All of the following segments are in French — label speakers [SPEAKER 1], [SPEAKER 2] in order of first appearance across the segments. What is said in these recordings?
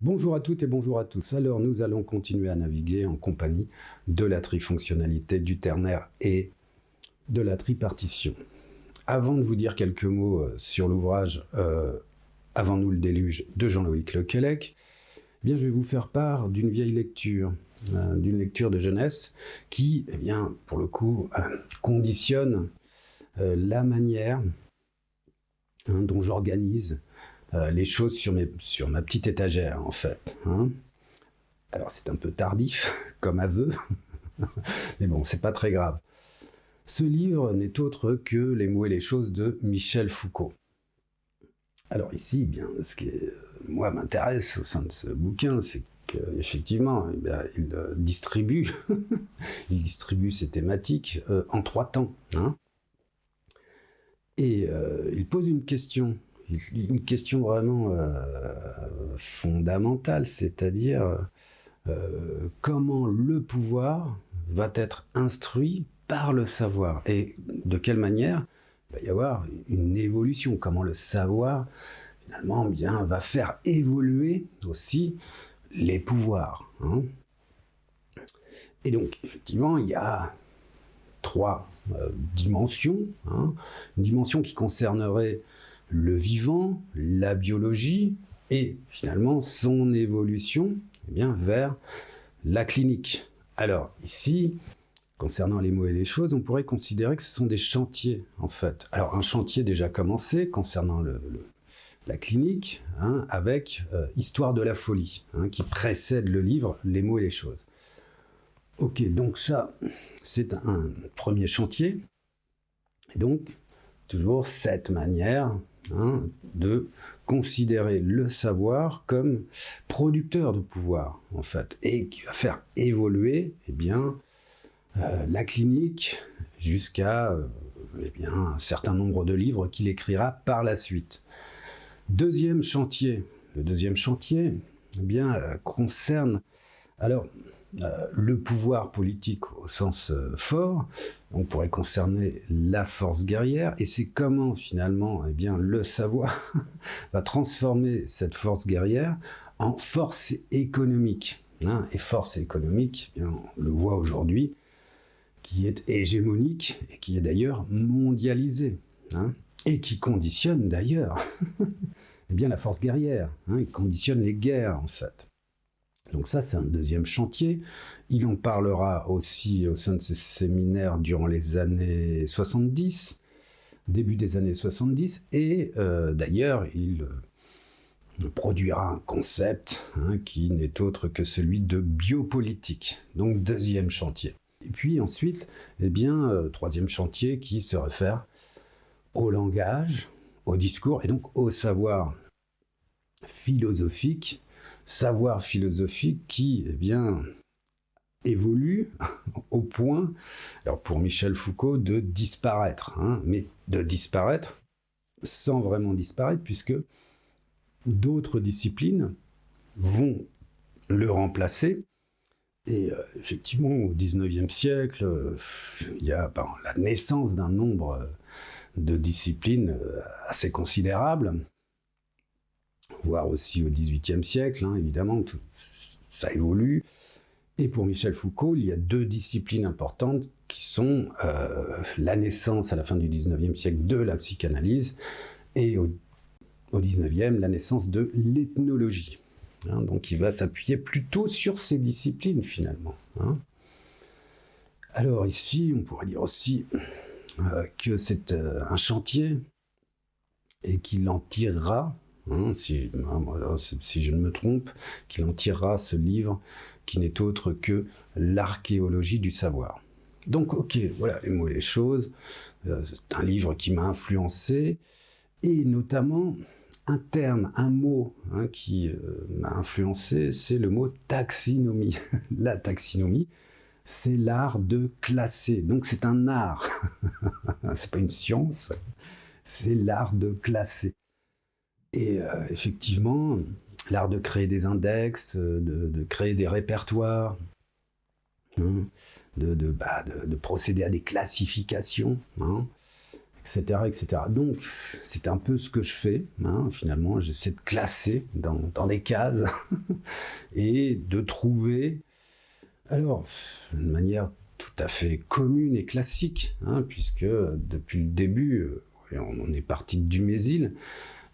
[SPEAKER 1] Bonjour à toutes et bonjour à tous. Alors nous allons continuer à naviguer en compagnie de la trifonctionnalité, du ternaire et de la tripartition. Avant de vous dire quelques mots sur l'ouvrage Avant nous le déluge de Jean-Loïc Lequelec, eh bien, je vais vous faire part d'une vieille lecture, d'une lecture de jeunesse qui, eh bien, pour le coup, conditionne la manière dont j'organise les choses sur ma petite étagère, en fait. Alors, c'est un peu tardif comme aveu, mais bon, c'est pas très grave. Ce livre n'est autre que Les mots et les choses de Michel Foucault. Alors ici, bien, ce qui moi m'intéresse au sein de ce bouquin, c'est qu'effectivement, il distribue, il distribue ses thématiques en 3 temps. Et il pose une question vraiment fondamentale, c'est-à-dire comment le pouvoir va être instruit par le savoir et de quelle manière il va y avoir une évolution, comment le savoir finalement bien va faire évoluer aussi les pouvoirs. Et donc effectivement il y a 3 dimensions, une dimension qui concernerait le vivant, la biologie et finalement son évolution vers la clinique. Alors ici, concernant les mots et les choses, on pourrait considérer que ce sont des chantiers en fait. Alors un chantier déjà commencé concernant la clinique, avec Histoire de la folie, qui précède le livre Les mots et les choses. Ok, donc ça, c'est un premier chantier. Et donc, toujours cette manière de considérer le savoir comme producteur de pouvoir, en fait, et qui va faire évoluer la clinique jusqu'à un certain nombre de livres qu'il écrira par la suite. Deuxième chantier. Le deuxième chantier concerne le pouvoir politique au sens fort. On pourrait concerner la force guerrière, et c'est comment finalement le savoir va transformer cette force guerrière en force économique. Et force économique, on le voit aujourd'hui, qui est hégémonique et qui est d'ailleurs mondialisée, et qui conditionne d'ailleurs la force guerrière, il conditionne les guerres en fait. Donc ça, c'est un deuxième chantier. Il en parlera aussi au sein de ses séminaires durant les années 70, début des années 70, et d'ailleurs, il produira un concept qui n'est autre que celui de biopolitique. Donc deuxième chantier. Et puis ensuite, troisième chantier qui se réfère au langage, au discours, et donc au savoir philosophique, qui évolue au point, alors pour Michel Foucault, de disparaître, mais de disparaître sans vraiment disparaître, puisque d'autres disciplines vont le remplacer. Et effectivement, au XIXe siècle, il y a la naissance d'un nombre de disciplines assez considérable, voire aussi au XVIIIe siècle, évidemment, ça évolue. Et pour Michel Foucault, il y a 2 disciplines importantes qui sont la naissance à la fin du XIXe siècle de la psychanalyse et au XIXe, la naissance de l'ethnologie. Donc il va s'appuyer plutôt sur ces disciplines finalement. Alors ici, on pourrait dire aussi que c'est un chantier et qu'il en tirera, si je ne me trompe, qu'il en tirera ce livre qui n'est autre que l'archéologie du savoir. Donc ok, voilà les mots et les choses. C'est un livre qui m'a influencé, et notamment un terme, un mot qui m'a influencé, c'est le mot taxinomie. La taxinomie, c'est l'art de classer. Donc c'est un art, c'est pas une science, c'est l'art de classer. Et effectivement, l'art de créer des index, de créer des répertoires, de procéder à des classifications, etc., etc. Donc, c'est un peu ce que je fais, hein, finalement. J'essaie de classer dans des cases et de trouver, alors, une manière tout à fait commune et classique, hein, puisque depuis le début, on est parti de Dumézil,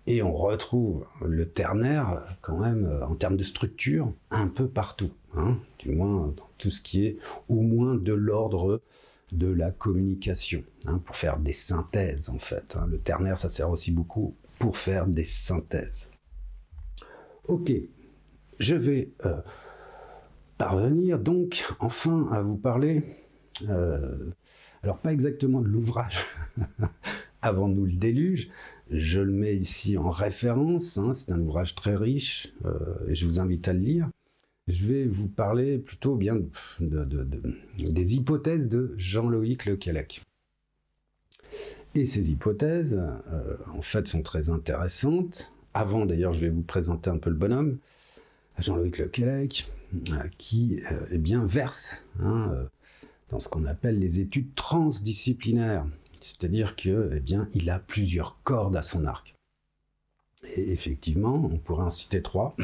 [SPEAKER 1] et on retrouve le ternaire, quand même, en termes de structure, un peu partout, hein, du moins dans tout ce qui est au moins de l'ordre de la communication, hein, pour faire des synthèses, en fait. Hein. Le ternaire, ça sert aussi beaucoup pour faire des synthèses. Ok, je vais parvenir donc enfin à vous parler, alors pas exactement de l'ouvrage Avant nous le déluge, je le mets ici en référence, hein, c'est un ouvrage très riche et je vous invite à le lire. Je vais vous parler plutôt bien des hypothèses de Jean-Loïc Lequelec. Et ces hypothèses, en fait, sont très intéressantes. Avant, d'ailleurs, je vais vous présenter un peu le bonhomme, Jean-Loïc Lequelec, qui eh bien, verse dans ce qu'on appelle les études transdisciplinaires. C'est-à-dire que, eh bien, il a plusieurs cordes à son arc. Et effectivement, on pourrait en citer 3.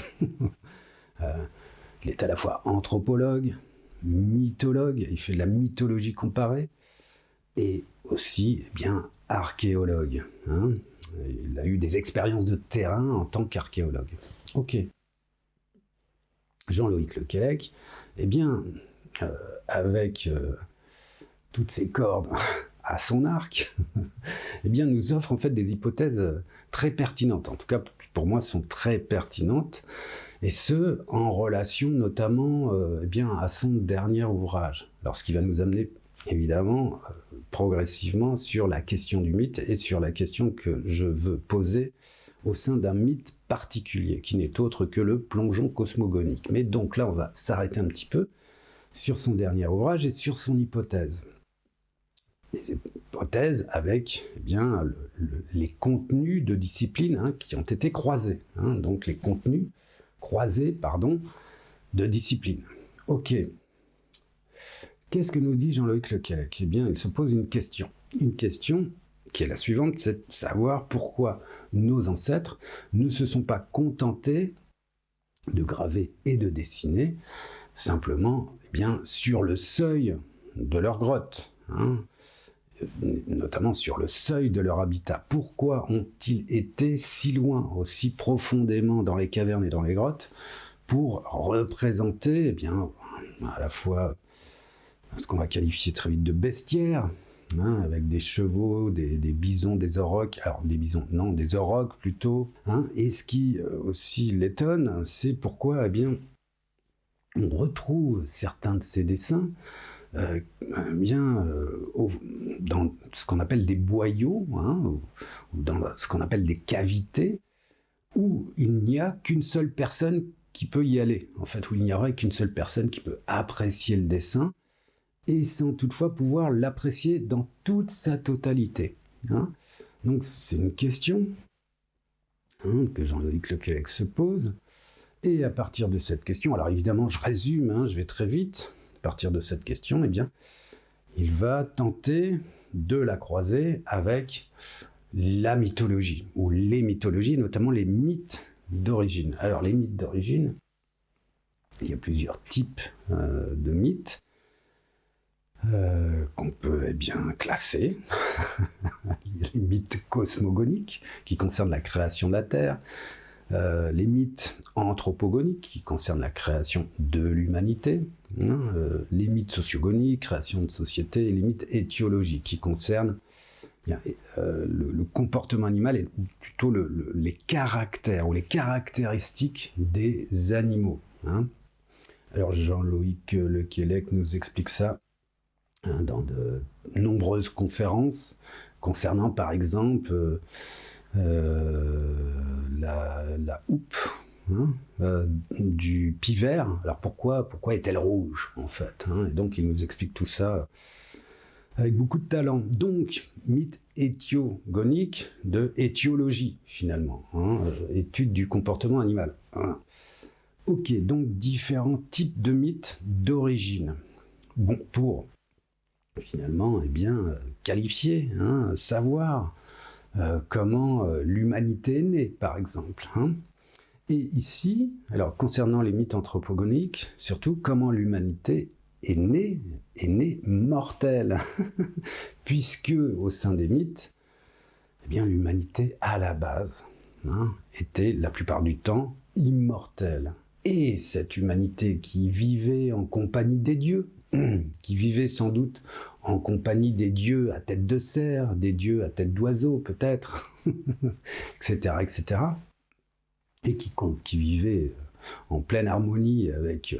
[SPEAKER 1] Il est à la fois anthropologue, mythologue, il fait de la mythologie comparée, et aussi, eh bien, archéologue. Hein. Il a eu des expériences de terrain en tant qu'archéologue. Ok. Jean-Loïc Lequelec, eh bien, avec toutes ces cordes à son arc, eh bien, nous offre en fait des hypothèses très pertinentes. En tout cas, pour moi, sont très pertinentes. Et ce, en relation notamment eh bien, à son dernier ouvrage. Alors, ce qui va nous amener, évidemment, progressivement sur la question du mythe et sur la question que je veux poser au sein d'un mythe particulier, qui n'est autre que le plongeon cosmogonique. Mais donc là, on va s'arrêter un petit peu sur son dernier ouvrage et sur son hypothèse. Des hypothèses avec eh bien, les contenus de disciplines qui ont été croisés. Donc les contenus croisés, de disciplines. Ok. Qu'est-ce que nous dit Jean-Loïc Lequelec ? Eh bien, il se pose une question. Une question qui est la suivante, c'est de savoir pourquoi nos ancêtres ne se sont pas contentés de graver et de dessiner simplement eh bien, sur le seuil de leur grotte, notamment sur le seuil de leur habitat. Pourquoi ont-ils été si loin, aussi profondément dans les cavernes et dans les grottes, pour représenter eh bien, à la fois ce qu'on va qualifier très vite de bestiaire, avec des chevaux, des bisons, des aurochs, alors des bisons, non, des aurochs plutôt, et ce qui aussi l'étonne, c'est pourquoi eh bien, on retrouve certains de ces dessins dans ce qu'on appelle des boyaux, ou dans ce qu'on appelle des cavités, où il n'y a qu'une seule personne qui peut y aller, en fait, où il n'y aurait qu'une seule personne qui peut apprécier le dessin, et sans toutefois pouvoir l'apprécier dans toute sa totalité. Donc c'est une question que Jean-Loïc Lequelec se pose, et à partir de cette question, alors évidemment je résume, je vais très vite, à partir de cette question, eh bien, il va tenter de la croiser avec la mythologie, ou les mythologies, notamment les mythes d'origine. Alors les mythes d'origine, il y a plusieurs types de mythes qu'on peut eh bien classer. Il y a les mythes cosmogoniques qui concernent la création de la Terre, les mythes anthropogoniques qui concernent la création de l'humanité, les mythes sociogoniques, création de société, et les mythes étiologiques qui concernent le comportement animal et plutôt les caractères ou les caractéristiques des animaux. Alors Jean-Loïc Lequelec nous explique ça dans de nombreuses conférences concernant par exemple la houppe du pivert. Alors pourquoi est-elle rouge en fait, et donc il nous explique tout ça avec beaucoup de talent. Donc mythe étiogonique de étiologie finalement, étude du comportement animal. Ok, donc différents types de mythes d'origine. Bon, pour finalement, qualifier, savoir comment l'humanité est née, par exemple. Et ici, alors concernant les mythes anthropogoniques, surtout comment l'humanité est née mortelle, puisque au sein des mythes, l'humanité à la base était la plupart du temps immortelle. Et cette humanité qui vivait en compagnie des dieux, qui vivait sans doute en compagnie des dieux à tête de cerf, des dieux à tête d'oiseau peut-être, etc., etc., et qui vivait en pleine harmonie avec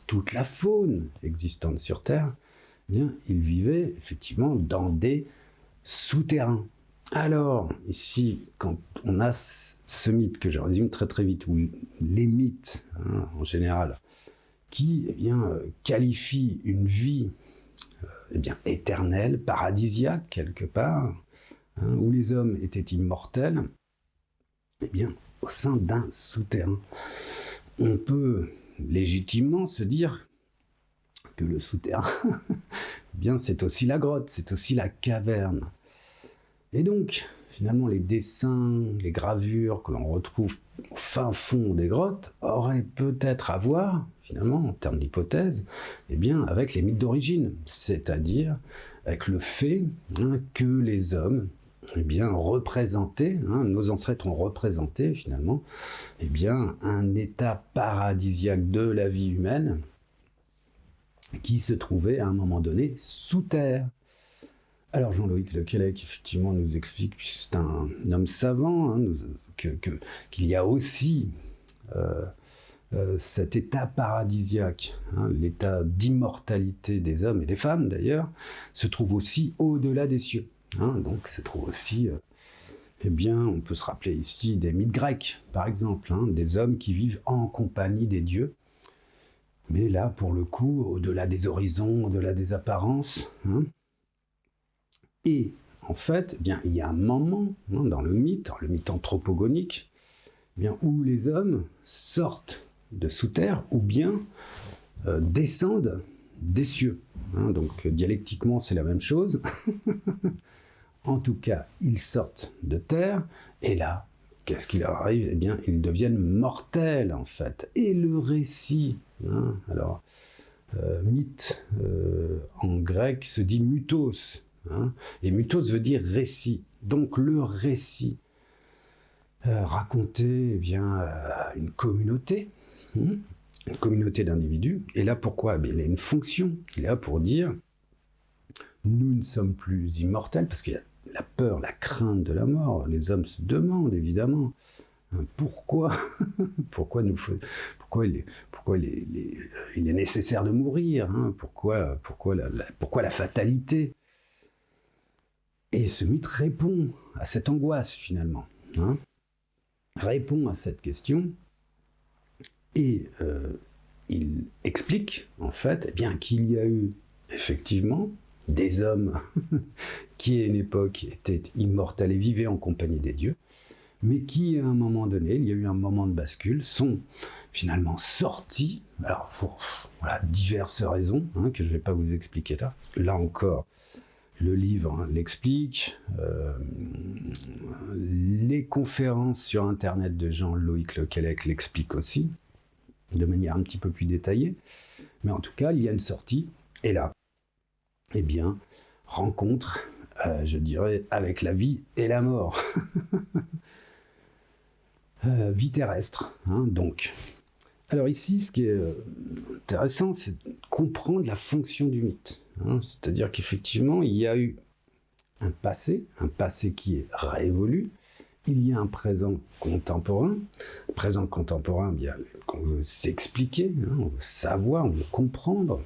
[SPEAKER 1] toute la faune existante sur Terre, ils vivaient effectivement dans des souterrains. Alors, ici, quand on a ce mythe que je résume très très vite, ou les mythes en général, qui qualifient une vie éternelle, paradisiaque quelque part, où les hommes étaient immortels, au sein d'un souterrain. On peut légitimement se dire que le souterrain, c'est aussi la grotte, c'est aussi la caverne. Et donc, finalement, les dessins, les gravures que l'on retrouve au fin fond des grottes auraient peut-être à voir, finalement, en termes d'hypothèse, avec les mythes d'origine, c'est-à-dire avec le fait que les hommes représentaient, nos ancêtres ont représenté, finalement, un état paradisiaque de la vie humaine qui se trouvait à un moment donné sous terre. Alors Jean-Loïc Lequelec, effectivement, nous explique, puisque c'est un homme savant, qu'il y a aussi cet état paradisiaque, l'état d'immortalité des hommes et des femmes d'ailleurs, se trouve aussi au-delà des cieux. Donc se trouve aussi, on peut se rappeler ici des mythes grecs, par exemple, des hommes qui vivent en compagnie des dieux. Mais là, pour le coup, au-delà des horizons, au-delà des apparences, et en fait, il y a un moment dans le mythe anthropogonique, où les hommes sortent de sous terre ou bien descendent des cieux. Donc dialectiquement, c'est la même chose. En tout cas, ils sortent de terre, et là, qu'est-ce qui leur arrive ? Ils deviennent mortels, en fait. Et le récit, mythe en grec se dit mutos, et mutos veut dire récit. Donc le récit racontait une communauté, une communauté d'individus. Et là, pourquoi ? Il a une fonction. Il est là pour dire nous ne sommes plus immortels, parce qu'il y a la peur, la crainte de la mort. Les hommes se demandent évidemment pourquoi il est nécessaire de mourir, pourquoi la fatalité. Et ce mythe répond à cette angoisse finalement, répond à cette question, et il explique en fait qu'il y a eu effectivement des hommes qui à une époque étaient immortels et vivaient en compagnie des dieux, mais qui à un moment donné, il y a eu un moment de bascule, sont finalement sortis, alors pour diverses raisons que je ne vais pas vous expliquer là encore. Le livre l'explique, les conférences sur Internet de Jean-Loïc Lequelec l'expliquent aussi, de manière un petit peu plus détaillée. Mais en tout cas, il y a une sortie, et là, rencontre, je dirais, avec la vie et la mort. Vie terrestre, donc. Alors ici, ce qui est intéressant, c'est de comprendre la fonction du mythe. C'est-à-dire qu'effectivement, il y a eu un passé qui est révolu, il y a un présent contemporain. Présent contemporain, qu'on veut s'expliquer, on veut savoir, on veut comprendre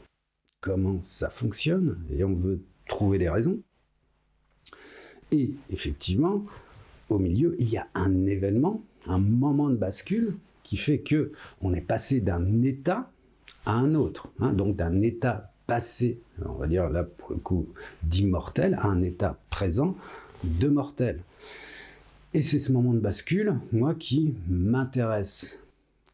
[SPEAKER 1] comment ça fonctionne, et on veut trouver des raisons. Et effectivement, au milieu, il y a un événement, un moment de bascule, qui fait que on est passé d'un état à un autre, donc d'un état passé, on va dire là pour le coup d'immortel, à un état présent de mortel. Et c'est ce moment de bascule, moi, qui m'intéresse.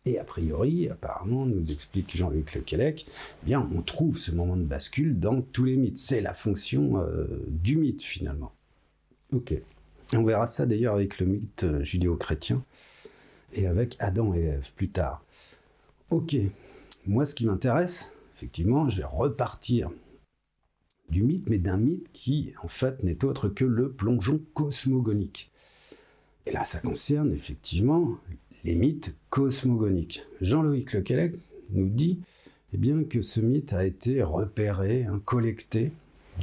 [SPEAKER 1] Et a priori, apparemment, nous explique Jean-Luc Lequelec, eh bien, on trouve ce moment de bascule dans tous les mythes. C'est la fonction du mythe, finalement. Ok. Et on verra ça d'ailleurs avec le mythe judéo-chrétien et avec Adam et Ève plus tard. Ok. Moi, ce qui m'intéresse, effectivement, je vais repartir du mythe, mais d'un mythe qui, en fait, n'est autre que le plongeon cosmogonique. Et là, ça concerne, effectivement, les mythes cosmogoniques. Jean-Loïc Lequelec nous dit eh bien, que ce mythe a été repéré, collecté,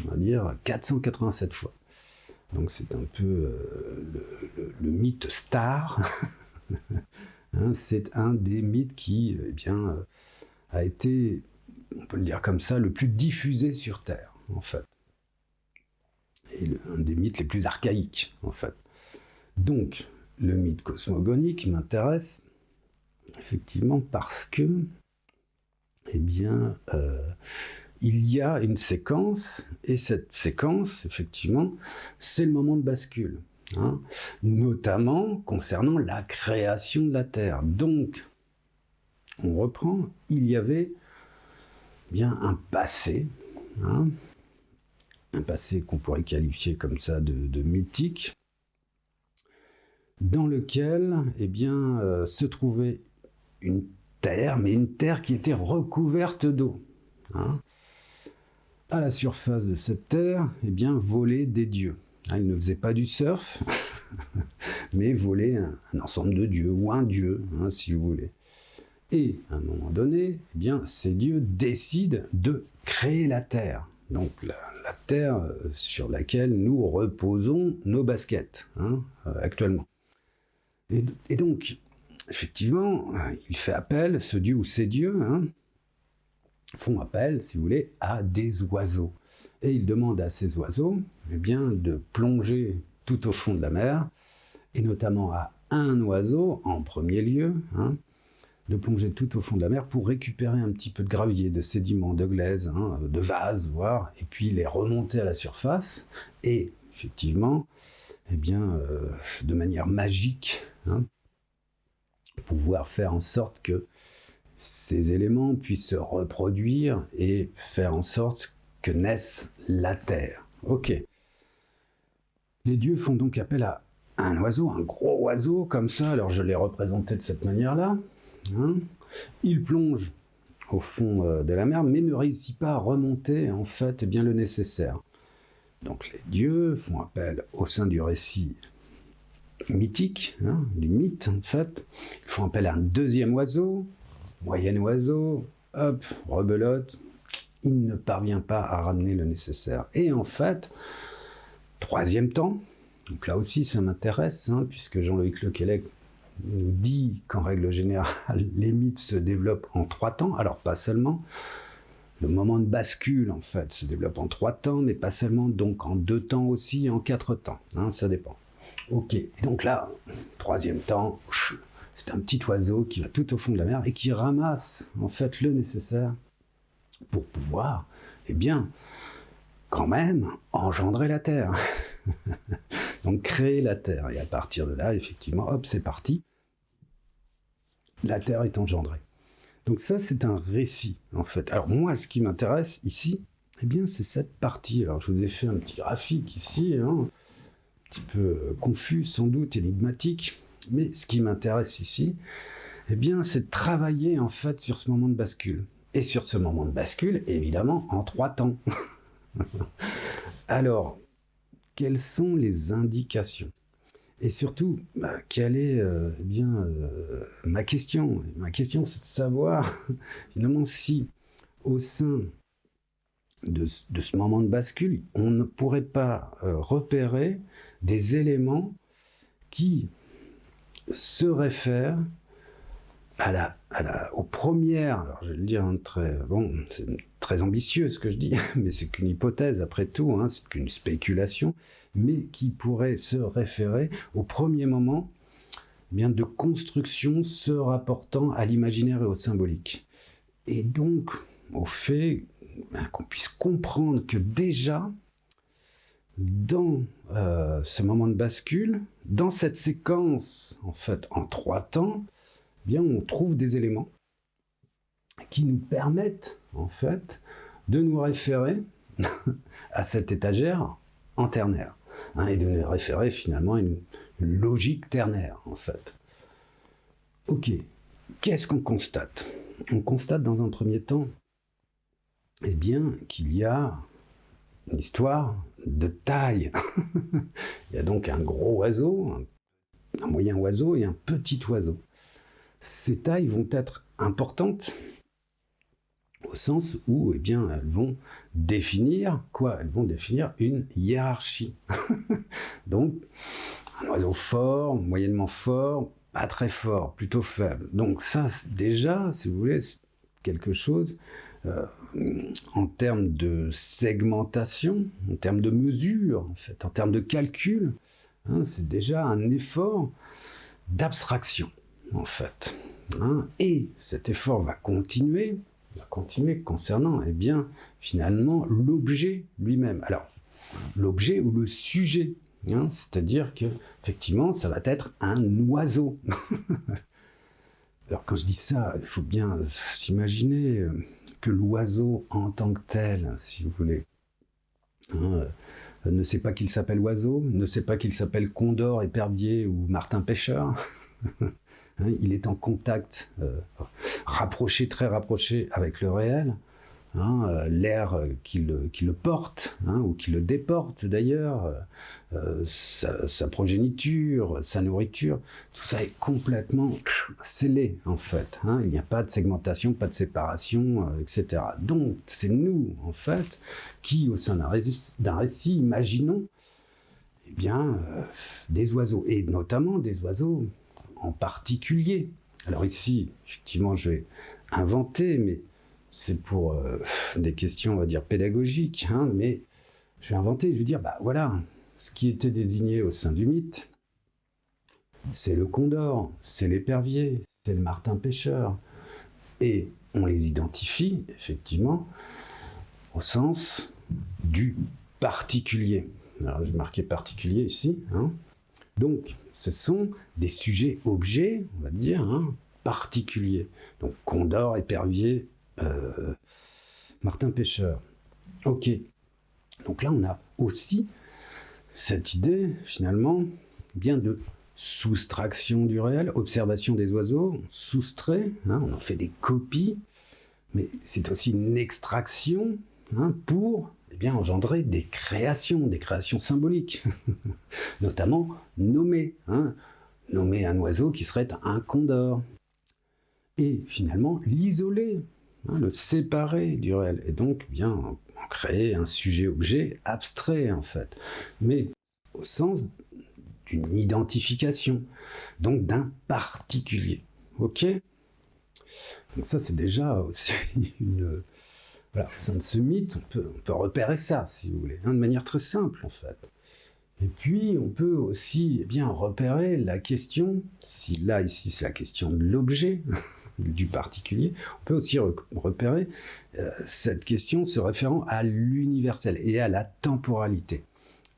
[SPEAKER 1] on va dire, 487 fois. Donc c'est un peu le mythe star. C'est un des mythes qui eh bien, a été, on peut le dire comme ça, le plus diffusé sur Terre, en fait. Et un des mythes les plus archaïques, en fait. Donc, le mythe cosmogonique m'intéresse, effectivement, parce que, eh bien, il y a une séquence, et cette séquence, effectivement, c'est le moment de bascule, notamment concernant la création de la Terre. Donc, on reprend, il y avait bien un passé, un passé qu'on pourrait qualifier comme ça de mythique, dans lequel eh bien, se trouvait une terre, mais une terre qui était recouverte d'eau. À la surface de cette terre, eh bien, volaient des dieux. Ils ne faisaient pas du surf, mais volaient un ensemble de dieux, ou un dieu, si vous voulez. Et, à un moment donné, eh bien, ces dieux décident de créer la terre. Donc, la terre sur laquelle nous reposons nos baskets, actuellement. Et donc, effectivement, il fait appel, ce dieu ou ces dieux, font appel, si vous voulez, à des oiseaux. Et il demande à ces oiseaux eh bien, de plonger tout au fond de la mer, et notamment à un oiseau, en premier lieu, de plonger tout au fond de la mer pour récupérer un petit peu de gravier, de sédiments, de glaise, de vase, voire, et puis les remonter à la surface, et effectivement, eh bien, de manière magique, pouvoir faire en sorte que ces éléments puissent se reproduire et faire en sorte que naisse la Terre. Ok. Les dieux font donc appel à un oiseau, un gros oiseau comme ça, alors je l'ai représenté de cette manière-là. Il plonge au fond de la mer, mais ne réussit pas à remonter en fait bien le nécessaire. Donc les dieux font appel au sein du récit mythique, du mythe en fait. Ils font appel à un deuxième oiseau, moyen oiseau, hop, rebelote. Il ne parvient pas à ramener le nécessaire. Et en fait, troisième temps, donc là aussi ça m'intéresse, puisque Jean-Loïc Lequelec nous dit qu'en règle générale, les mythes se développent en 3 temps. Alors pas seulement, le moment de bascule en fait se développe en 3 temps, mais pas seulement, donc en 2 temps aussi, en 4 temps, ça dépend. Ok, et donc là, troisième temps, c'est un petit oiseau qui va tout au fond de la mer et qui ramasse en fait le nécessaire pour pouvoir, eh bien, quand même, engendrer la Terre. Donc créer la Terre. Et à partir de là, effectivement, hop, c'est parti. La Terre est engendrée. Donc ça, c'est un récit, en fait. Alors moi, ce qui m'intéresse ici, eh bien, c'est cette partie. Alors je vous ai fait un petit graphique ici, un petit peu confus, sans doute, énigmatique. Mais ce qui m'intéresse ici, eh bien, c'est de travailler, en fait, sur ce moment de bascule. Et sur ce moment de bascule, évidemment, en 3 temps. Alors, quelles sont les indications? Et surtout, quelle est ma question? Ma question, c'est de savoir, finalement, si au sein de ce moment de bascule, on ne pourrait pas repérer des éléments qui se réfèrent aux premières, alors je vais le dire, c'est très ambitieux ce que je dis, mais c'est qu'une hypothèse après tout, c'est qu'une spéculation, mais qui pourrait se référer au premier moment de construction se rapportant à l'imaginaire et au symbolique. Et donc, au fait qu'on puisse comprendre que déjà, dans ce moment de bascule, dans cette séquence, en fait, en 3 temps, bien, on trouve des éléments qui nous permettent, en fait, de nous référer à cette étagère en ternaire, et de nous référer finalement à une logique ternaire, en fait. Ok, qu'est-ce qu'on constate? On constate dans un premier temps, eh bien, qu'il y a une histoire de taille. Il y a donc un gros oiseau, un moyen oiseau et un petit oiseau. Ces tailles vont être importantes au sens où, eh bien, elles vont définir quoi? Elles vont définir une hiérarchie. Donc, un oiseau fort, moyennement fort, pas très fort, plutôt faible. Donc ça, déjà, si vous voulez, c'est quelque chose en termes de segmentation, en termes de mesure, en fait, en termes de calcul, c'est déjà un effort d'abstraction, en fait. Et cet effort va continuer concernant, eh bien, finalement, l'objet lui-même. Alors, l'objet ou le sujet, c'est-à-dire que, effectivement, ça va être un oiseau. Alors, quand je dis ça, il faut bien s'imaginer que l'oiseau en tant que tel, si vous voulez, ne sait pas qu'il s'appelle oiseau, ne sait pas qu'il s'appelle condor, épervier ou martin pêcheur. Il est en contact rapproché, très rapproché avec le réel, l'air qui le porte, ou qui le déporte d'ailleurs, sa progéniture, sa nourriture, tout ça est complètement scellé en fait. Il n'y a pas de segmentation, pas de séparation, etc. Donc c'est nous en fait qui, au sein d'un récit, imaginons eh bien, des oiseaux, et notamment des oiseaux en particulier. Alors ici, effectivement, je vais inventer, mais c'est pour des questions, on va dire, pédagogiques, mais je vais inventer, je vais dire, voilà, ce qui était désigné au sein du mythe, c'est le condor, c'est l'épervier, c'est le martin pêcheur, et on les identifie, effectivement, au sens du particulier. Alors, j'ai marqué particulier ici, Donc, ce sont des sujets-objets, on va dire, particuliers. Donc, condor, épervier, martin pêcheur. Ok. Donc là, on a aussi cette idée, finalement, bien de soustraction du réel, observation des oiseaux, on soustrait, on en fait des copies, mais c'est aussi une extraction pour engendrer des créations symboliques, notamment nommer un oiseau qui serait un condor, et finalement l'isoler, le séparer du réel, et donc en créer un sujet-objet abstrait en fait, mais au sens d'une identification, donc d'un particulier. Ok ? Donc ça c'est déjà aussi une... Voilà, au sein de ce mythe, on peut repérer ça, si vous voulez, de manière très simple, en fait. Et puis, on peut aussi repérer la question, ici, c'est la question de l'objet, du particulier, on peut aussi repérer cette question se référant à l'universel et à la temporalité.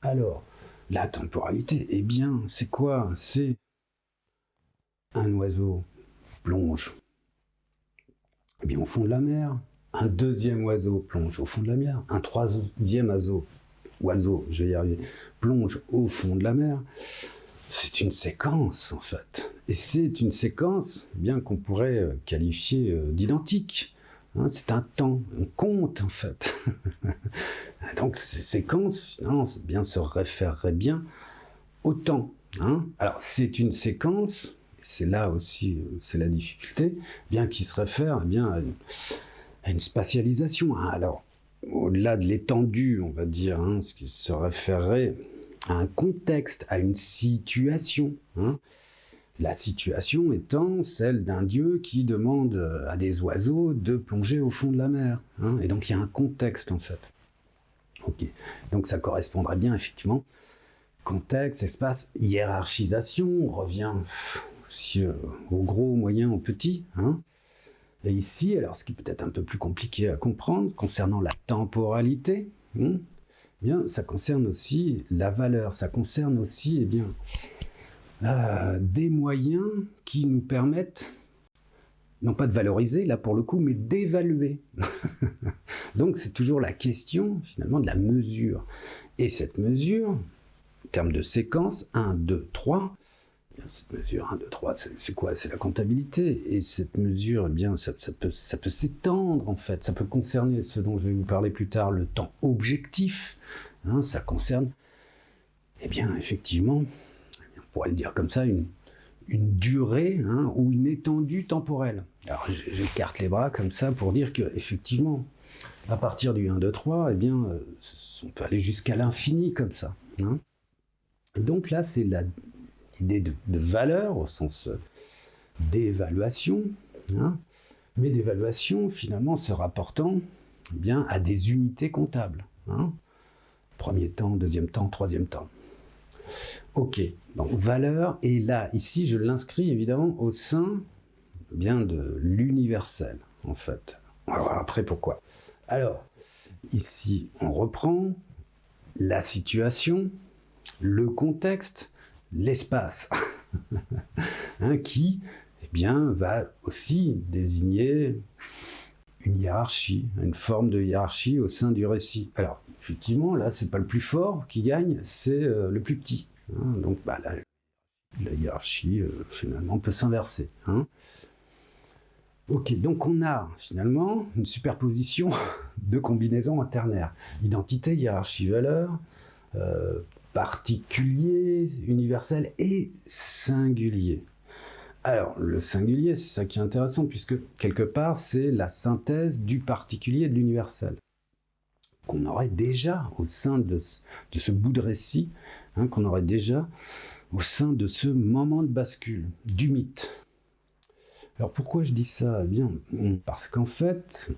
[SPEAKER 1] Alors, la temporalité, c'est quoi? C'est un oiseau plonge au fond de la mer. Un deuxième oiseau plonge au fond de la mer, un troisième oiseau, je vais y arriver, plonge au fond de la mer. C'est une séquence, en fait. Et c'est une séquence, qu'on pourrait qualifier d'identique. C'est un temps, on compte, en fait. Donc, ces séquences, finalement, se référeraient bien au temps. Alors, c'est une séquence, c'est là aussi, c'est la difficulté, qui se réfère, à une spatialisation. Alors, au-delà de l'étendue, on va dire, ce qui se référerait à un contexte, à une situation. La situation étant celle d'un dieu qui demande à des oiseaux de plonger au fond de la mer. Et donc, il y a un contexte, en fait. Ok. Donc, ça correspondrait bien, effectivement. Contexte, espace, hiérarchisation. On revient aussi au gros, au moyen, au petit. Et ici, alors ce qui est peut-être un peu plus compliqué à comprendre, concernant la temporalité, ça concerne aussi la valeur, ça concerne aussi des moyens qui nous permettent non pas de valoriser, là pour le coup, mais d'évaluer. Donc c'est toujours la question, finalement, de la mesure. Et cette mesure, en termes de séquence, 1, 2, 3, cette mesure 1, 2, 3, c'est quoi? C'est la comptabilité. Et cette mesure, eh bien, ça peut s'étendre, en fait. Ça peut concerner ce dont je vais vous parler plus tard, le temps objectif. Hein, ça concerne, eh bien, effectivement, on pourrait le dire comme ça, une durée, hein, ou une étendue temporelle. Alors, j'écarte les bras comme ça pour dire qu'effectivement, à partir du 1, 2, 3, eh bien, on peut aller jusqu'à l'infini comme ça. Hein. Et donc là, c'est l'idée de valeur au sens d'évaluation, hein, mais d'évaluation finalement se rapportant eh bien, à des unités comptables. Hein. Premier temps, deuxième temps, troisième temps. Ok, donc valeur, et là, ici, je l'inscris évidemment au sein bien de l'universel, en fait. On va voir après pourquoi. Alors, ici, on reprend la situation, le contexte, l'espace, hein, qui eh bien, va aussi désigner une hiérarchie, une forme de hiérarchie au sein du récit. Alors, effectivement, là, c'est pas le plus fort qui gagne, c'est le plus petit. Hein, donc, bah, la hiérarchie, finalement, peut s'inverser. Hein. Ok, donc on a, finalement, une superposition de combinaisons ternaires. Identité, hiérarchie, valeur, particulier, universel et singulier. Alors, le singulier, c'est ça qui est intéressant, puisque quelque part, c'est la synthèse du particulier et de l'universel, qu'on aurait déjà au sein de ce bout de récit, hein, qu'on aurait déjà au sein de ce moment de bascule, du mythe. Alors, pourquoi je dis ça? Eh bien, parce qu'en fait,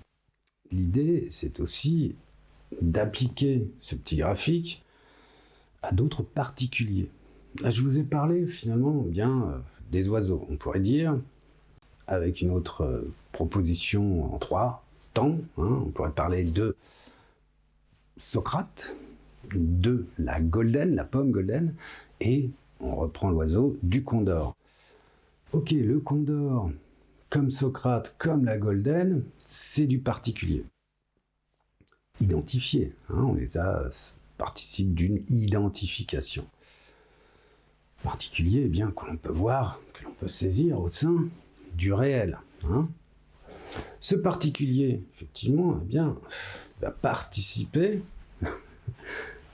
[SPEAKER 1] l'idée, c'est aussi d'appliquer ce petit graphique à d'autres particuliers. Là, je vous ai parlé, finalement, bien des oiseaux. On pourrait dire, avec une autre proposition en 3 temps, hein, on pourrait parler de Socrate, de la golden, la pomme golden, et on reprend l'oiseau du condor. Ok, le condor, comme Socrate, comme la golden, c'est du particulier. Identifié, hein, on les a, participe d'une identification. Particulier, eh bien, que l'on peut voir, que l'on peut saisir au sein du réel. Hein. Ce particulier, effectivement, eh bien, va participer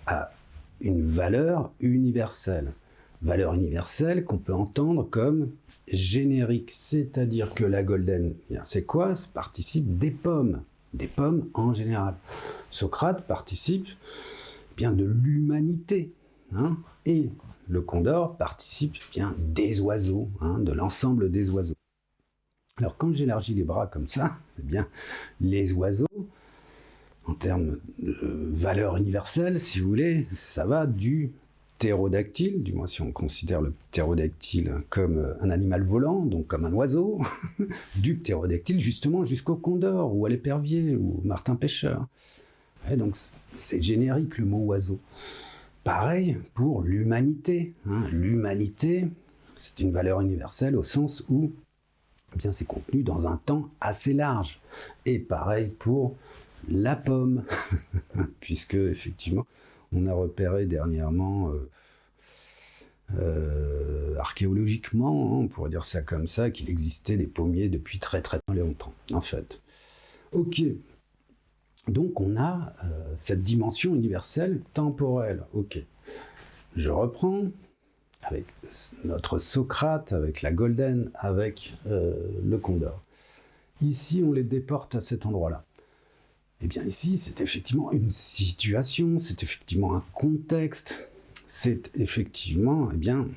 [SPEAKER 1] à une valeur universelle. Valeur universelle qu'on peut entendre comme générique, c'est-à-dire que la golden, eh bien, c'est quoi? Ça participe des pommes en général. Socrate participe eh bien, de l'humanité, hein, et le condor participe bien des oiseaux, hein, de l'ensemble des oiseaux. Alors quand j'élargis les bras comme ça, eh bien, les oiseaux, en termes de valeur universelle, si vous voulez, ça va du ptérodactyle, du moins si on considère le ptérodactyle comme un animal volant, donc comme un oiseau, du ptérodactyle justement jusqu'au condor, ou à l'épervier, ou au martin pêcheur. Et donc c'est générique le mot oiseau. Pareil pour l'humanité. Hein. L'humanité, c'est une valeur universelle au sens où eh bien, c'est contenu dans un temps assez large. Et pareil pour la pomme, puisque effectivement, on a repéré dernièrement, archéologiquement, hein, on pourrait dire ça comme ça, qu'il existait des pommiers depuis très très longtemps, en fait. Ok. Donc on a cette dimension universelle temporelle. Ok. Je reprends avec notre Socrate, avec la golden, avec le condor. Ici, on les déporte à cet endroit-là. Eh bien ici, c'est effectivement une situation, c'est effectivement un contexte, c'est effectivement eh bien,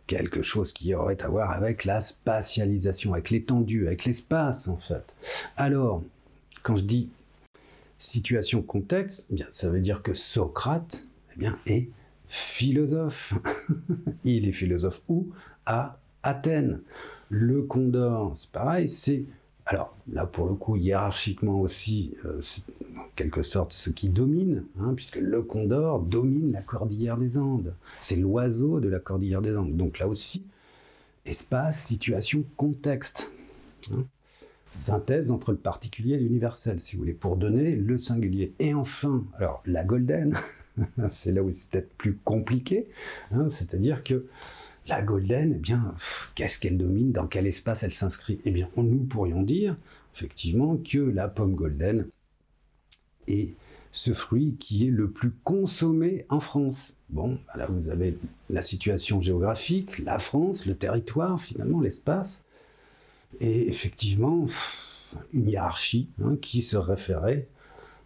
[SPEAKER 1] quelque chose qui aurait à voir avec la spatialisation, avec l'étendue, avec l'espace en fait. Alors, quand je dis situation, contexte, eh bien, ça veut dire que Socrate eh bien, est philosophe. Il est philosophe où? À Athènes. Le condor, c'est pareil, c'est... Alors là, pour le coup, hiérarchiquement aussi, c'est en quelque sorte ce qui domine, hein, puisque le condor domine la cordillère des Andes. C'est l'oiseau de la cordillère des Andes. Donc là aussi, espace, situation, contexte. Hein. synthèse entre le particulier et l'universel, si vous voulez, pour donner le singulier. Et enfin, alors la golden, c'est là où c'est peut-être plus compliqué, hein, c'est-à-dire que la golden, eh bien, qu'est-ce qu'elle domine, dans quel espace elle s'inscrit? Eh bien, nous pourrions dire, effectivement, que la pomme golden est ce fruit qui est le plus consommé en France. Bon, là vous avez la situation géographique, la France, le territoire, finalement, l'espace, et effectivement, une hiérarchie hein, qui se référait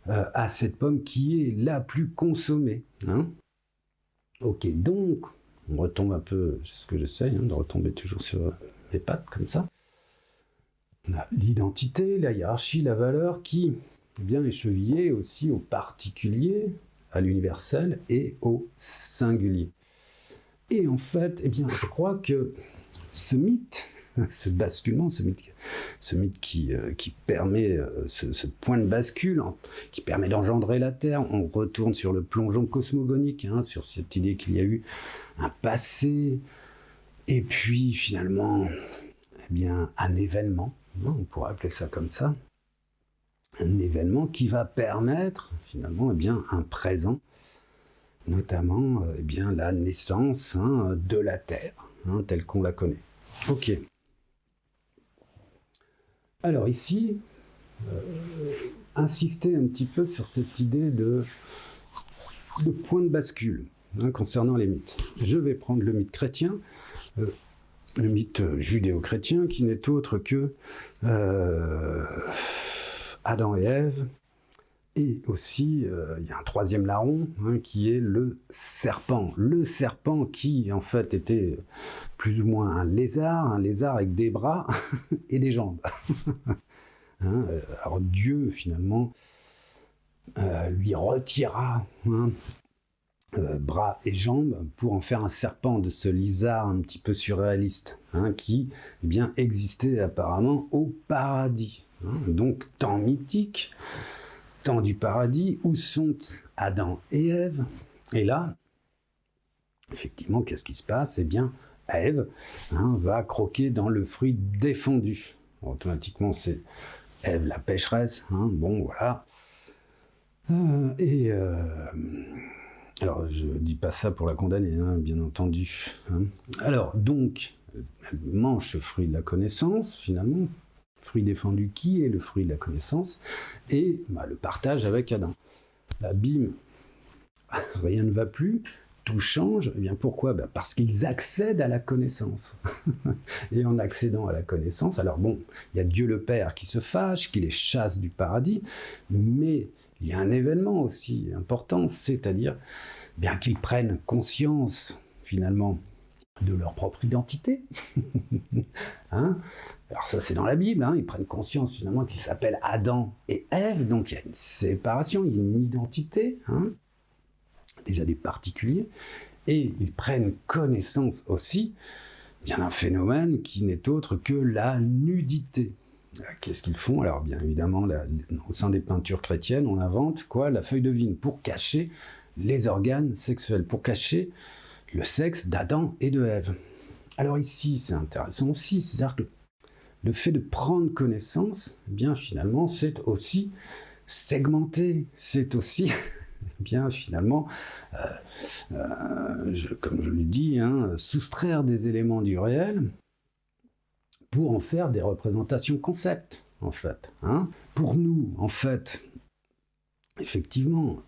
[SPEAKER 1] à cette pomme qui est la plus consommée. Hein. Ok, donc, on retombe un peu, c'est ce que j'essaye, hein, de retomber toujours sur mes pattes, comme ça. On a l'identité, la hiérarchie, la valeur qui est bien échevillée aussi au particulier, à l'universel et au singulier. Et en fait, eh bien, je crois que ce mythe, ce basculement, ce mythe qui permet ce point de bascule, qui permet d'engendrer la Terre, on retourne sur le plongeon cosmogonique, hein, sur cette idée qu'il y a eu un passé, et puis finalement, eh bien, un événement, hein, on pourrait appeler ça comme ça, un événement qui va permettre finalement eh bien, un présent, notamment eh bien, la naissance hein, de la Terre, hein, telle qu'on la connaît. Ok. Alors ici, insister un petit peu sur cette idée de point de bascule hein, concernant les mythes. Je vais prendre le mythe chrétien, le mythe judéo-chrétien, qui n'est autre que Adam et Ève, et aussi il y a un troisième larron hein, qui est le serpent qui en fait était plus ou moins un lézard avec des bras et des jambes. Hein, alors Dieu finalement lui retira hein, bras et jambes pour en faire un serpent de ce lézard un petit peu surréaliste hein, qui eh bien, existait apparemment au paradis. Hein, donc temps mythique, temps du paradis, où sont Adam et Ève. Et là, effectivement, qu'est-ce qui se passe? Eh bien, Ève hein, va croquer dans le fruit défendu. Automatiquement, c'est Ève la pécheresse. Hein, bon, voilà. Alors, je ne dis pas ça pour la condamner, hein, bien entendu. Hein. Alors, donc, elle mange ce fruit de la connaissance, finalement. Fruit défendu qui est le fruit de la connaissance, et bah, le partage avec Adam. Là, bim, rien ne va plus, tout change. Eh bien pourquoi? Bah, parce qu'ils accèdent à la connaissance. Et en accédant à la connaissance, alors bon, il y a Dieu le Père qui se fâche, qui les chasse du paradis, mais il y a un événement aussi important, c'est-à-dire bien qu'ils prennent conscience, finalement, de leur propre identité. Hein? Alors ça c'est dans la Bible, hein, ils prennent conscience finalement qu'ils s'appellent Adam et Ève, donc il y a une séparation, il y a une identité, hein, déjà des particuliers, et ils prennent connaissance aussi bien d'un phénomène qui n'est autre que la nudité. Qu'est-ce qu'ils font? Alors bien évidemment, au sein des peintures chrétiennes, on invente quoi? La feuille de vigne pour cacher les organes sexuels, pour cacher le sexe d'Adam et de Ève. Alors ici, c'est intéressant aussi, c'est-à-dire que le fait de prendre connaissance, eh bien finalement, c'est aussi segmenter, c'est aussi bien finalement, comme je l'ai dit, hein, soustraire des éléments du réel pour en faire des représentations concepts, en fait. Hein. Pour nous, en fait, effectivement,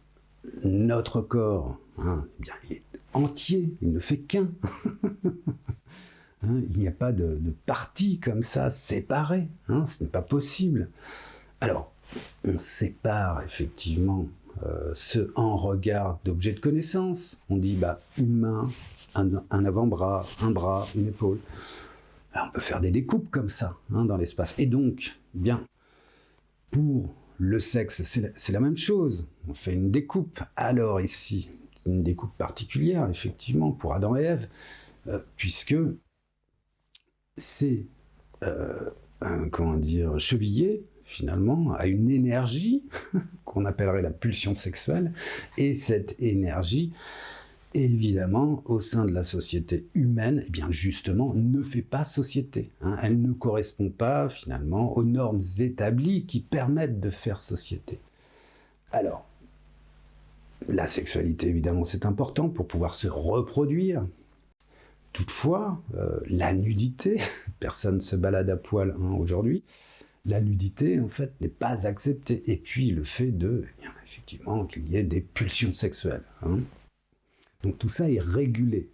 [SPEAKER 1] notre corps, hein, eh bien, il est entier, il ne fait qu'un. Hein, il n'y a pas de parties comme ça, séparées, hein, ce n'est pas possible. Alors, on sépare effectivement ce en regard d'objets de connaissance. On dit bah, une main, un avant-bras, un bras, une épaule. Alors, on peut faire des découpes comme ça hein, dans l'espace. Et donc, bien, pour le sexe, c'est la même chose. On fait une découpe. Alors ici, une découpe particulière, effectivement, pour Adam et Ève, puisque c'est chevillé finalement à une énergie qu'on appellerait la pulsion sexuelle, et cette énergie Et évidemment, au sein de la société humaine, eh bien justement, ne fait pas société. Elle ne correspond pas finalement aux normes établies qui permettent de faire société. Alors, la sexualité, évidemment, c'est important pour pouvoir se reproduire. Toutefois, la nudité, personne ne se balade à poil aujourd'hui, la nudité, en fait, n'est pas acceptée. Et puis, le fait effectivement, qu'il y ait des pulsions sexuelles. Donc, tout ça est régulé.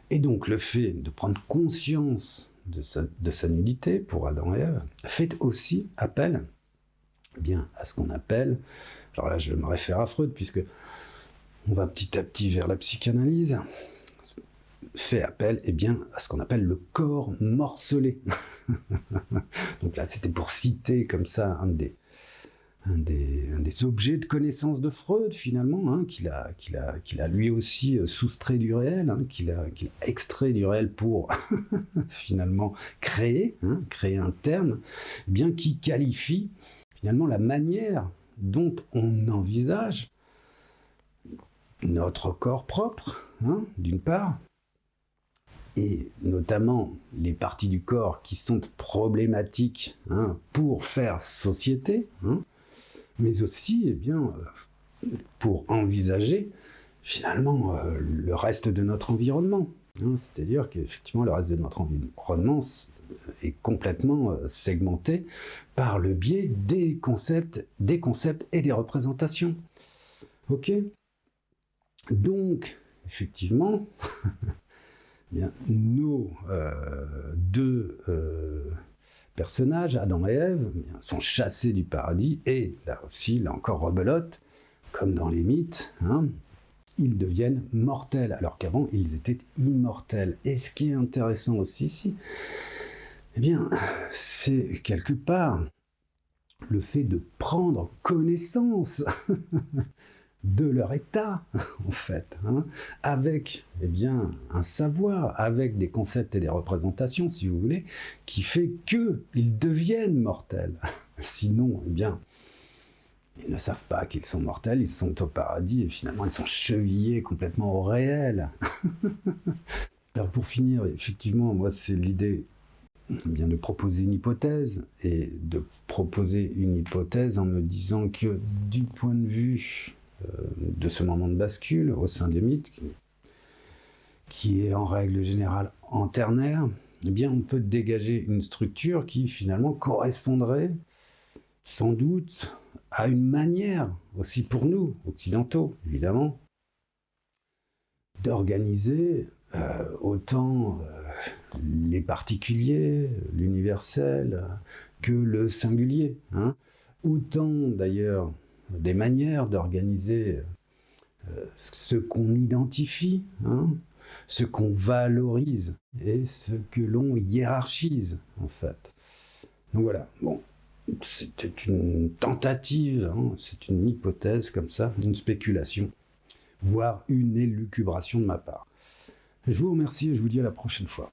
[SPEAKER 1] Et donc, le fait de prendre conscience de sa nudité pour Adam et Ève fait aussi appel à ce qu'on appelle, alors là, je me réfère à Freud, puisque on va petit à petit vers la psychanalyse, fait appel à ce qu'on appelle le corps morcelé. Donc là, c'était pour citer comme ça un des objets de connaissance de Freud, finalement, qu'il a lui aussi soustrait du réel, qu'il a extrait du réel pour finalement créer un terme, qui qualifie finalement la manière dont on envisage notre corps propre, d'une part, et notamment les parties du corps qui sont problématiques pour faire société, mais aussi pour envisager finalement le reste de notre environnement. C'est-à-dire qu'effectivement le reste de notre environnement est complètement segmenté par le biais des concepts et des représentations. Ok ? Donc, effectivement, nos deux personnages, Adam et Ève, sont chassés du paradis et, là encore rebelote, comme dans les mythes, ils deviennent mortels, alors qu'avant, ils étaient immortels. Et ce qui est intéressant aussi ici, c'est quelque part le fait de prendre connaissance de leur état, en fait, avec un savoir, avec des concepts et des représentations, si vous voulez, qui fait qu'ils deviennent mortels. Sinon, ils ne savent pas qu'ils sont mortels, ils sont au paradis et finalement ils sont chevillés complètement au réel. Alors pour finir, effectivement, moi c'est l'idée de proposer une hypothèse, et de proposer une hypothèse en me disant que du point de vue de ce moment de bascule au sein des mythes, qui est en règle générale anternaire, on peut dégager une structure qui finalement correspondrait sans doute à une manière, aussi pour nous, occidentaux, évidemment, d'organiser autant les particuliers, l'universel, que le singulier. Autant d'ailleurs des manières d'organiser ce qu'on identifie, ce qu'on valorise et ce que l'on hiérarchise, en fait. Donc voilà, c'était une tentative, c'est une hypothèse comme ça, une spéculation, voire une élucubration de ma part. Je vous remercie et je vous dis à la prochaine fois.